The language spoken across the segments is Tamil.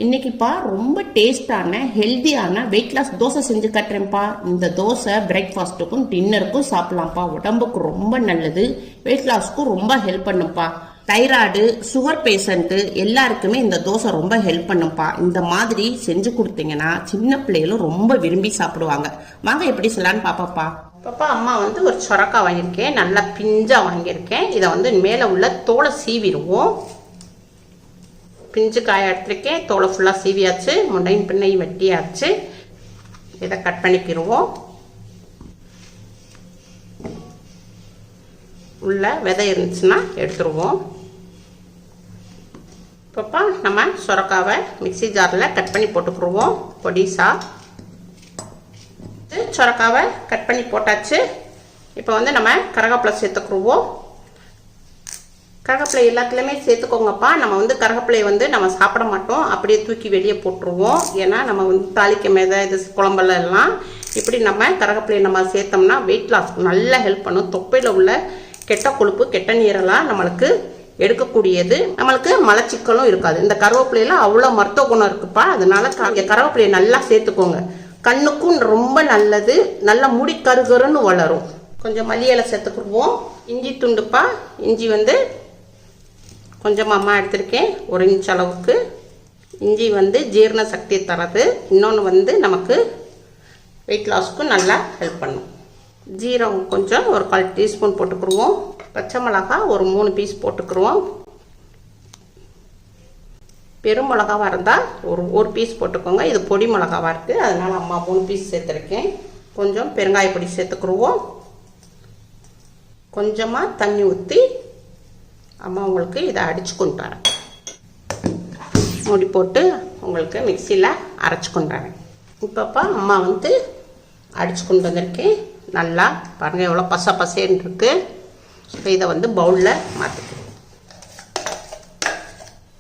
இன்னைக்குப்பா ரொம்ப டேஸ்டான ஹெல்தியான வெயிட் லாஸ் தோசை செஞ்சு கட்டுறேன்ப்பா. இந்த தோசை பிரேக்ஃபாஸ்ட்டுக்கும் டின்னருக்கும் சாப்பிடலாம்ப்பா. உடம்புக்கு ரொம்ப நல்லது, வெயிட் லாஸ்க்கும் ரொம்ப ஹெல்ப் பண்ணுப்பா. தைராய்டு, சுகர் பேஷண்ட்டு எல்லாருக்குமே இந்த தோசை ரொம்ப ஹெல்ப் பண்ணுப்பா. இந்த மாதிரி செஞ்சு கொடுத்தீங்கன்னா சின்ன பிள்ளைகளும் ரொம்ப விரும்பி சாப்பிடுவாங்க. வாங்க எப்படி செய்யலான்னு பாப்பாப்பா. பாப்பா, அம்மா ஒரு சொரக்காய் வாங்கியிருக்கேன், நல்லா பிஞ்சா வாங்கியிருக்கேன். இதை மேலே உள்ள தோலை சீவிடுவோம். பிஞ்சு காய எடுத்துருக்கேன், தோலை ஃபுல்லாக சீவியாச்சு, முண்டையும் பின்னையும் வெட்டியாச்சு. இதை கட் பண்ணிக்கிடுவோம். உள்ள விதை இருந்துச்சுன்னா எடுத்துருவோம். இப்போப்பா நம்ம சொரக்காவை மிக்சி ஜாரில் கட் பண்ணி போட்டுக்கிடுவோம் பொடிசா. சொரக்காவை கட் பண்ணி போட்டாச்சு. இப்போ நம்ம கருவேப்பிலை சேர்த்துக்குருவோம். கருவேப்பிலை எல்லாத்துலேயுமே சேர்த்துக்கோங்கப்பா. நம்ம கருவேப்பிலையை நம்ம சாப்பிட மாட்டோம், அப்படியே தூக்கி வெளியே போட்டுருவோம். ஏன்னா நம்ம தாளிக்க மேதை இது குழம்பெல்லாம் இப்படி நம்ம கருவேப்பிலையை நம்ம சேர்த்தோம்னா வெயிட் லாஸ்க்கு நல்லா ஹெல்ப் பண்ணும். தொப்பையில் உள்ள கெட்ட கொழுப்பு, கெட்ட நீரெல்லாம் நம்மளுக்கு எடுக்கக்கூடியது. நம்மளுக்கு மலச்சிக்கலும் இருக்காது. இந்த கருவேப்பிலையில அவ்வளோ மருத்துவ குணம் இருக்குப்பா. அதனால கருவேப்பிலையை நல்லா சேர்த்துக்கோங்க. கண்ணுக்கும் ரொம்ப நல்லது, நல்லா முடி கருகருன்னு வளரும். கொஞ்சம் மல்லி இலை சேர்த்துக்குருவோம். இஞ்சி துண்டுப்பா. இஞ்சி கொஞ்சம் அம்மா எடுத்திருக்கேன், 1 இன்ச் அளவுக்கு. இஞ்சி ஜீரண சக்தி தரது. இன்னொன்று நமக்கு வெயிட் லாஸ்க்கும் நல்லா ஹெல்ப் பண்ணும். ஜீரகம் கொஞ்சம் ஒரு 1/4 டீஸ்பூன் போட்டுக்குருவோம். பச்சை மிளகாய் ஒரு 3 பீஸ் போட்டுக்குருவோம். பெரும் மிளகாவாக இருந்தால் ஒரு பீஸ் போட்டுக்கோங்க. இது பொடி மிளகாவாக இருக்குது, அதனால் அம்மா 3 பீஸ் சேர்த்துருக்கேன். கொஞ்சம் பெருங்காய பொடி சேர்த்துக்குருவோம். கொஞ்சமாக தண்ணி ஊற்றி அம்மா உங்களுக்கு இதை அடித்து கொண்டு வரேன். மூடி போட்டு உங்களுக்கு மிக்சியில் அரைச்சி கொண்டு வரேன். இப்போப்பா அம்மா அடித்து கொண்டு வந்திருக்கேன். நல்லா பாருங்கள் எவ்வளோ பசேன்னு இருக்குது. இப்போ இதை பவுலில் மாற்றிக்கிறேன்.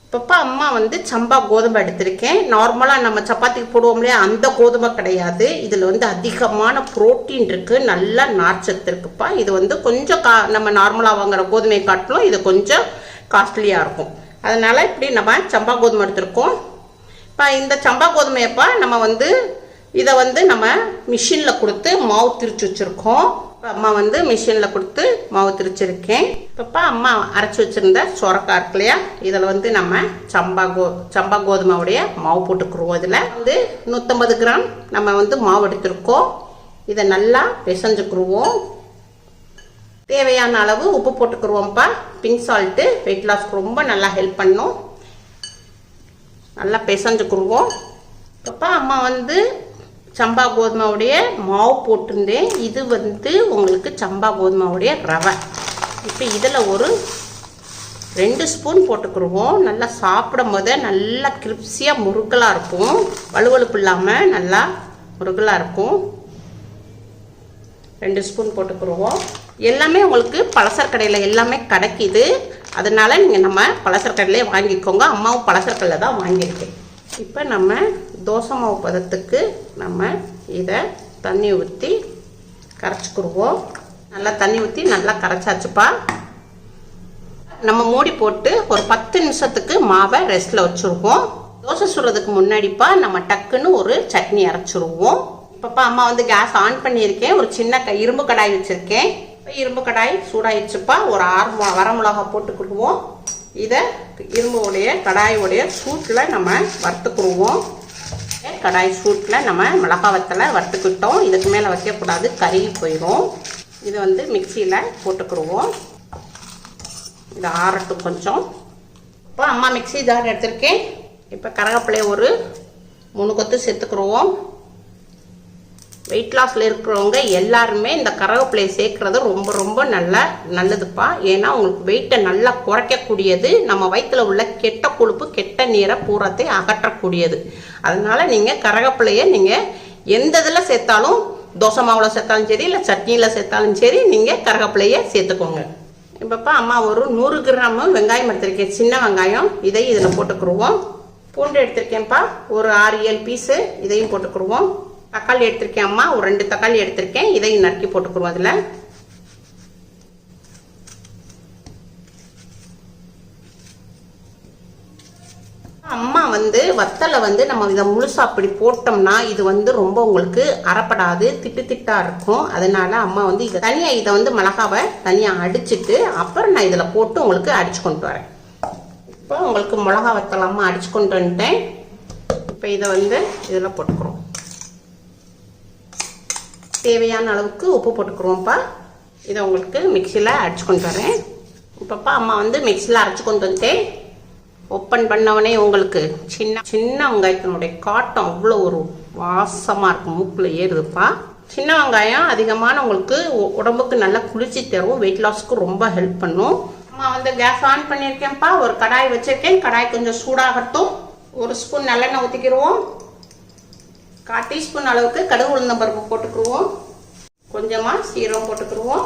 இப்போப்பா அம்மா சம்பா கோதுமை எடுத்திருக்கேன். நார்மலாக நம்ம சப்பாத்திக்கு போடுவோம் இல்லையா, அந்த கோதுமை கிடையாது. இதில் அதிகமான புரோட்டீன் இருக்குது, நல்ல நார்ச்சத்து இருக்குப்பா. இது கொஞ்சம் நம்ம நார்மலாக வாங்குற கோதுமையை காட்டிலும் இது கொஞ்சம் காஸ்ட்லியாக இருக்கும். அதனால் இப்படி நம்ம சம்பா கோதுமை எடுத்திருக்கோம். இப்போ இந்த சம்பா கோதுமையப்பா நம்ம இதை நம்ம மிஷினில் கொடுத்து மாவு திரிச்சு வச்சுருக்கோம். அம்மா மிஷினில் கொடுத்து மாவு திரிச்சிருக்கேன். இப்போப்பா அம்மா அரைச்சி வச்சுருந்த சொரக்காய் இருக்கு இல்லையா, இதில் நம்ம சம்பா கோதுமையுடைய மாவு போட்டுக்குருவோம். இதில் 150 கிராம் நம்ம மாவு எடுத்துருக்கோம். இதை நல்லா பிசைஞ்சுக்குருவோம். தேவையான அளவு உப்பு போட்டுக்குருவோம்ப்பா. பிங்க் சால்ட்டு வெயிட் லாஸ்க்கு ரொம்ப நல்லா ஹெல்ப் பண்ணும். நல்லா பிசைஞ்சுக்குருவோம். இப்போப்பா அம்மா சம்பா கோதுமாவுடைய மாவு போட்டிருந்தேன். இது உங்களுக்கு சம்பா கோதுமாவுடைய ரவை. இப்போ இதில் ஒரு 2 ஸ்பூன் போட்டுக்குருவோம். நல்லா சாப்பிடும் போதே நல்லா கிரிப்ஸியாக முறுகலாக இருக்கும், வலுவலுப்பு இல்லாமல் நல்லா முறுகலாக இருக்கும். 2 ஸ்பூன் போட்டுக்குருவோம். எல்லாமே உங்களுக்கு பலசர் கடையில் எல்லாமே கிடைக்கிது, அதனால நீங்கள் நம்ம பலசர் கடையிலே வாங்கிக்கோங்க. அம்மாவும் பலசர் கடையில் தான் வாங்கியிருக்கேன். இப்போ நம்ம தோசை மாவு பதத்துக்கு நம்ம இதை தண்ணி ஊற்றி கரைச்சிக்குருவோம். நல்லா தண்ணி ஊற்றி நல்லா கரைச்சாச்சுப்பா. நம்ம மூடி போட்டு ஒரு 10 நிமிஷத்துக்கு மாவை ரெஸ்ட்டில் வச்சுருவோம். தோசை சுடுறதுக்கு முன்னாடிப்பா நம்ம டக்குன்னு ஒரு சட்னி அரைச்சிருவோம். இப்போப்பா அம்மா கேஸ் ஆன் பண்ணியிருக்கேன். ஒரு சின்ன இரும்பு கடாய் வச்சுருக்கேன். இப்போ இரும்பு கடாய் சூடாயிடுச்சுப்பா. ஒரு 6 வரமிளகா போட்டுக்கிடுவோம். இதை இரும்புடைய கடாயுடைய சூட்டில் நம்ம வறுத்துக்குருவோம். கடாய் சூட்டில் நம்ம மிளகாய் வத்தலை வறுத்துக்கிட்டோம். இதுக்கு மேலே வைக்கக்கூடாது, கருகி போயிடும். இது மிக்சியில் போட்டுக்குருவோம். இது ஆறட்டும் கொஞ்சம். இப்போ அம்மா மிக்சி ஜார் எடுத்திருக்கேன். இப்போ கருவேப்பிலையை ஒரு 3 கொத்து சேர்த்துக்குருவோம். வெயிட் லாஸில் இருக்கிறவங்க எல்லாருமே இந்த கருவேப்பிலையை சேர்க்குறது ரொம்ப ரொம்ப நல்லதுப்பா. ஏன்னா உங்களுக்கு வெயிட்டை நல்லா குறைக்கக்கூடியது, நம்ம வயிற்றில் உள்ள கெட்ட கொழுப்பு, கெட்ட நீரை பூரத்தை அகற்றக்கூடியது. அதனால் நீங்கள் கருவேப்பிலையை நீங்கள் எந்த இதில் சேர்த்தாலும், தோசை மாவில் சேர்த்தாலும் சரி, இல்லை சட்னியில் சேர்த்தாலும் சரி, நீங்கள் கருவேப்பிலையை சேர்த்துக்கோங்க. இப்போப்பா அம்மா ஒரு 100 கிராம் வெங்காயம் எடுத்திருக்கேன், சின்ன வெங்காயம். இதை இதில் போட்டுக்குருவோம். பூண்டு எடுத்திருக்கேன்ப்பா, ஒரு 6-7 பீஸு. இதையும் போட்டுக்குருவோம். தக்காளி எடுத்திருக்கேன் அம்மா, ஒரு 2 தக்காளி எடுத்திருக்கேன். இதையும் நறுக்கி போட்டுக்குருவோம். அதில் அம்மா வந்து வத்தலை வந்து நம்ம இதை முழுசா அப்படி போட்டோம்னா இது வந்து ரொம்ப உங்களுக்கு அறப்படாது, திட்டு திட்டா இருக்கும். அதனால அம்மா வந்து இதை தனியாக இதை வந்து மிளகாவை தனியாக அடிச்சுட்டு அப்புறம் நான் இதில் போட்டு உங்களுக்கு அடிச்சு கொண்டு வரேன். இப்போ உங்களுக்கு மிளகா வத்தல் அம்மா அடிச்சு கொண்டு வந்துட்டேன். இப்போ இதை வந்து இதில் போட்டுக்கிறோம். தேவையான அளவுக்கு உப்பு போட்டுக்கிறோம்ப்பா. இதை உங்களுக்கு மிக்சியில் அடிச்சு கொண்டு வரேன். இப்போப்பா அம்மா வந்து மிக்சியில் அரைச்சி கொண்டு வந்துட்டேன். ஓப்பன் பண்ணவனே உங்களுக்கு சின்ன சின்ன வெங்காயத்தினுடைய காட்டம் அவ்வளோ ஒரு வாசமாக இருக்கும், மூக்கில் ஏறுதுப்பா. சின்ன வெங்காயம் அதிகமான உங்களுக்கு உடம்புக்கு நல்லா குளிர்ச்சி தரும், வெயிட் லாஸ்க்கு ரொம்ப ஹெல்ப் பண்ணும். அம்மா வந்து கேஸ் ஆன் பண்ணியிருக்கேன்ப்பா. ஒரு கடாய் வச்சுருக்கேன். கடாய் கொஞ்சம் சூடாகட்டும். 1 ஸ்பூன் நல்லெண்ணெய் ஊற்றிக்கிடுவோம். 1/4 டீஸ்பூன் அளவுக்கு கடுகு உளுந்தம் பருப்பு போட்டுக்கிடுவோம். கொஞ்சமாக சீரகம் போட்டுக்கிடுவோம்.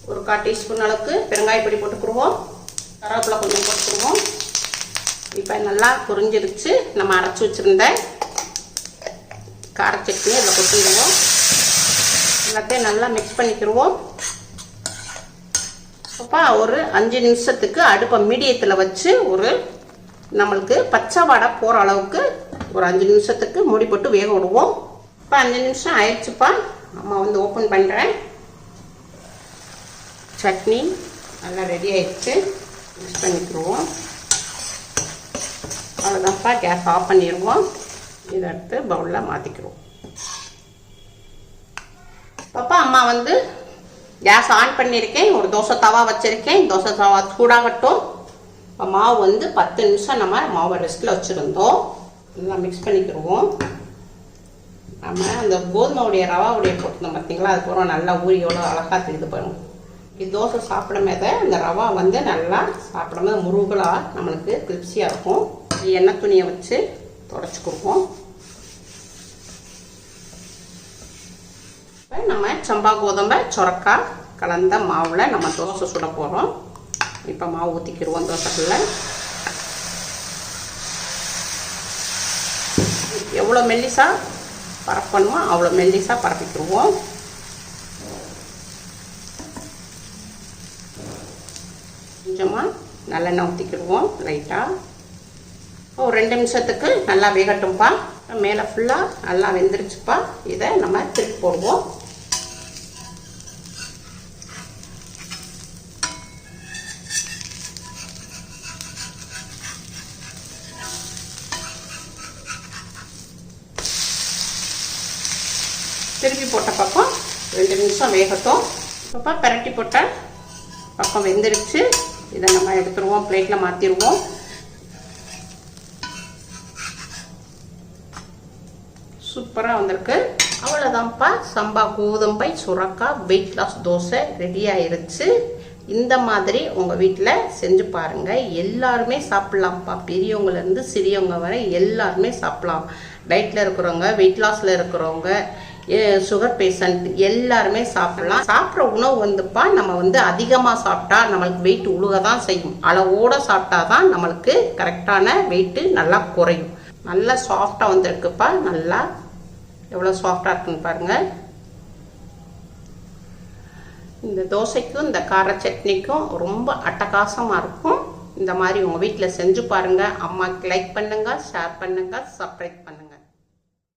ஒரு 1/4 டீஸ்பூன் அளவுக்கு பெருங்காயப்பொடி போட்டுக்கிடுவோம். கருவேப்பிலை கொஞ்சம் போட்டுக்கிடுவோம். இப்போ நல்லா புரிஞ்சிருச்சு. நம்ம அரைச்சி வச்சுருந்த கார சட்னி இதில் கொட்டிடுவோம். எல்லாத்தையும் நல்லா மிக்ஸ் பண்ணிக்கிடுவோம். அப்போ ஒரு 5 நிமிஷத்துக்கு அடுப்பை மீடியத்தில் வச்சு ஒரு நம்மளுக்கு பச்சை வாடை போகிற அளவுக்கு ஒரு 5 நிமிஷத்துக்கு மூடி போட்டு வேக விடுவோம். இப்போ 5 நிமிஷம் ஆயிடுச்சுப்பா. அம்மா வந்து ஓப்பன் பண்ணுறேன். சட்னி நல்லா ரெடி ஆயிடுச்சு. மிக்ஸ் பண்ணிக்கிடுவோம். அவ்வளோதான்ப்பா. கேஸ் ஆஃப் பண்ணிடுவோம். இதை எடுத்து பவுலில் மாற்றிக்கிடுவோம். பாப்பா அம்மா வந்து கேஸ் ஆன் பண்ணியிருக்கேன். ஒரு தோசை தவா வச்சுருக்கேன். தோசை தவா சூடாகட்டும். இப்போ மாவு வந்து 10 நிமிஷம் நம்ம மாவை ரெஸ்ட்டில் வச்சுருந்தோம். நல்லா மிக்ஸ் பண்ணிக்கிடுவோம். நம்ம அந்த கோதுமையுடைய ரவாவுடைய போட்டுருந்தோம் பார்த்தீங்களா, அது பூரா நல்லா ஊறி எவ்வளோ அழகாக தெரியுது பாருங்க. இது தோசை சாப்பிடும்போது அந்த ரவா வந்து நல்லா சாப்பிடும்போது முருகலாக நம்மளுக்கு கிரிப்ஸியாக இருக்கும். எண்ணெய் துணியை வச்சு தொடச்சி கொடுப்போம். இப்போ நம்ம சம்பா கோதுமை சுரக்காய் கலந்த மாவில் நம்ம தோசை சுட போகிறோம். இப்போ மாவு ஊற்றிக்கிடுவோம். தோசைக்குள்ள எவ்வளோ மெல்லிசா பரப்பணுமோ அவ்வளோ மெல்லிசா பரப்பிக்கிடுவோம். கொஞ்சமாக நல்லெண்ணெய் ஊற்றிக்கிடுவோம் லைட்டாக. ஒரு 2 நிமிஷத்துக்கு நல்லா வேகட்டும்ப்பா. மேலே ஃபுல்லாக நல்லா வெந்துருச்சுப்பா. இதை நம்ம திருப்பி போடுவோம். திருப்பி போட்ட பக்கம் 2 நிமிஷம் வேகட்டும். இப்போப்பா பரட்டி போட்ட பக்கம் வெந்துருச்சு. இதை நம்ம எடுத்துருவோம். பிளேட்டில் மாற்றிடுவோம். சூப்பராக வந்திருக்கு. அவ்வளோதான்ப்பா. சம்பா கோதுமை சுரக்காய் வெயிட் லாஸ் தோசை ரெடி ஆயிருச்சு. இந்த மாதிரி உங்கள் வீட்டில் செஞ்சு பாருங்கள். எல்லாருமே சாப்பிட்லாம்ப்பா. பெரியவங்கலேருந்து சிறியவங்க வரை எல்லாருமே சாப்பிட்லாம். டயட்டில் இருக்கிறவங்க, வெயிட் லாஸில் இருக்கிறவங்க, சுகர் பேஷண்ட் எல்லாருமே சாப்பிடலாம். சாப்பிட்ற உணவு வந்துப்பா நம்ம வந்து அதிகமாக சாப்பிட்டா நம்மளுக்கு வெயிட் உழுக தான் செய்யும். அளவோடு சாப்பிட்டா தான் நம்மளுக்கு கரெக்டான வெயிட்டு நல்லா குறையும். நல்லா சாஃப்டாக வந்துருக்குப்பா. நல்லா எவ்வளோ சாஃப்டாக இருக்குன்னு பாருங்கள். இந்த தோசைக்கும் இந்த கார சட்னிக்கும் ரொம்ப அட்டகாசமாக இருக்கும். இந்த மாதிரி உங்கள் வீட்டில் செஞ்சு பாருங்கள். அம்மாவுக்கு லைக் பண்ணுங்கள், ஷேர் பண்ணுங்கள், சப்ஸ்கிரைப் பண்ணுங்கள்.